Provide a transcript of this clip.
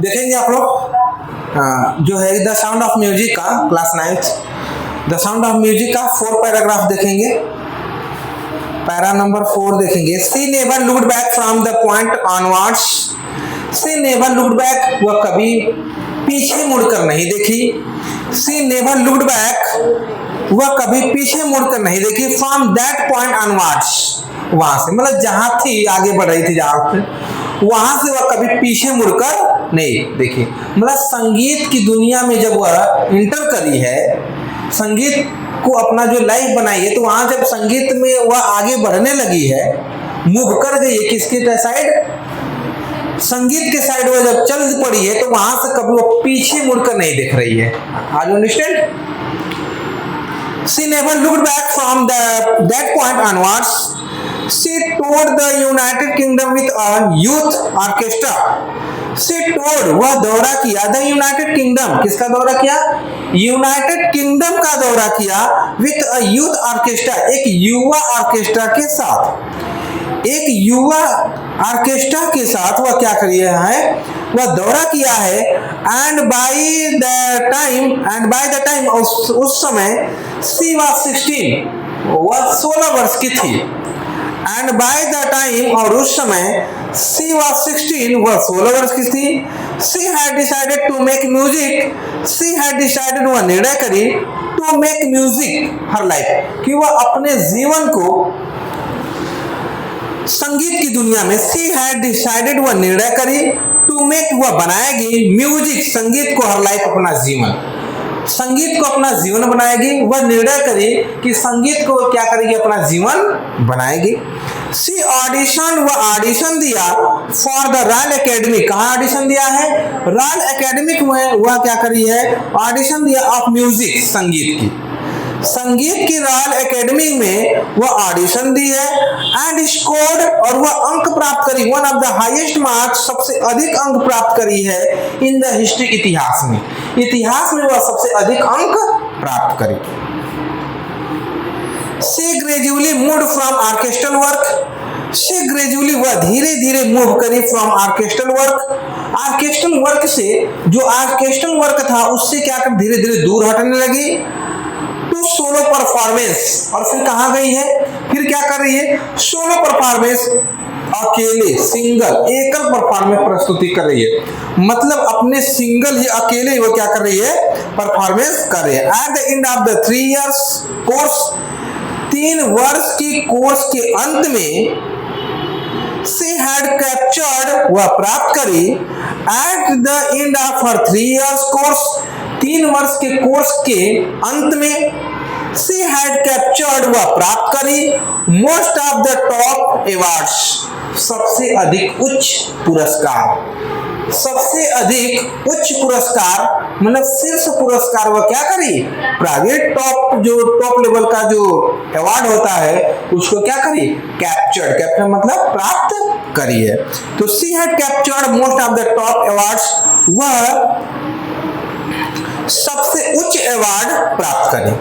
देखेंगे आप लोग जो है द साउंड ऑफ म्यूजिक का class 9th the sound of music का 4 पैराग्राफ देखेंगे। पैरा नंबर 4 देखेंगे। She never looked back from the point onwards. She never looked back, वह कभी पीछे मुड़कर नहीं देखी। सी नेवर लुक्ड बैक, वह कभी पीछे मुड़कर नहीं देखी। फ्रॉम दैट पॉइंट ऑनवर्ड्स, वहां से मतलब जहां थी आगे बढ़ रही थी जहां से, वहां से वह कभी पीछे मुड़कर नहीं देखी। मतलब संगीत की दुनिया में जब वह इंटर करी है, संगीत को अपना जो लाइफ बनाई है, तो वहां जब संगीत में वह आगे बढ़ने लगी है, मूव कर गई है किसके साइड, संगीत के साइड में जब चल पड़ी है, तो वहां से कभी वो पीछे मुड़कर नहीं देख रही है। Are you understand? She never looked back from that point onwards. She toured the United Kingdom with a youth orchestra. She toured, वह दौरा किया, the United Kingdom, किसका दौरा किया? यूनाइटेड किंगडम का दौरा किया with a youth orchestra, एक युवा ऑर्केस्ट्रा के साथ। एक युवा ऑर्केस्ट्रा के साथ वह क्या कर रहा है, वह दौरा किया है। एंड बाय द टाइम उस समय सी वाज 16, वह 16 वर्ष की थी। एंड बाय द टाइम, और उस समय सी वाज 16, वह 16 वर्ष की थी। She had decided to make music, she had decided, वह निर्णय करी, to make music her life, कि वह अपने जीवन को संगीत की दुनिया में, सी हैड डिसाइडेड, वह निर्णय करी, टू मेक, वह बनाएगी, म्यूजिक, संगीत को हर लाइफ, अपना जीवन, संगीत को अपना जीवन बनाएगी। वह निर्णय करी कि संगीत को क्या करेगी, अपना जीवन बनाएगी। सी ऑडिशन, वह ऑडिशन दिया फॉर द रॉयल एकेडमी, कहाँ ऑडिशन दिया है, रॉयल एकेडमिक में वह क्या करी है, ऑडिशन दिया ऑफ म्यूजिक, संगीत की, संगीत की रॉयल एकेडमी में वह ऑडिशन दी है। एंड स्कोर्ड, और वह अंक प्राप्त करी, one of the highest marks, सबसे अधिक अंक प्राप्त करी है इन द हिस्ट्री, इतिहास में, इतिहास में वह सबसे अधिक अंक प्राप्त करी। She gradually moved from orchestral work, she gradually, वह धीरे धीरे मूव करी from orchestral work, orchestral work से, जो ऑर्केस्ट्रल वर्क था उससे क्या कर धीरे धीरे दूर हटने लगी, टू सोलो परफॉर्मेंस, और फिर कहां गई है, फिर क्या कर रही है, सोलो परफॉर्मेंस, अकेले, सिंगल, एकल परफॉर्मेंस प्रस्तुति कर रही है, मतलब अपने सिंगल ही अकेले वो क्या कर रही है, परफॉर्मेंस कर रही है। At the end of the 3 years course, 3 वर्ष की कोर्स के अंत में, she had captured, वह प्राप्त करी, at the end of her 3 years course, 3 वर्ष के कोर्स के अंत में, she had captured, वह प्राप्त करी, most of the top awards, सबसे अधिक उच्च पुरस्कार, सबसे अधिक उच्च पुरस्कार, मतलब शीर्ष पुरस्कार वह क्या करी, प्राइवेट टॉप, जो टॉप लेवल का जो अवार्ड होता है उसको क्या करी, कैप्चर्ड, कैप्चर मतलब प्राप्त करी है। तो she had captured most of the top awards, वह सबसे उच्च अवार्ड प्राप्त करी।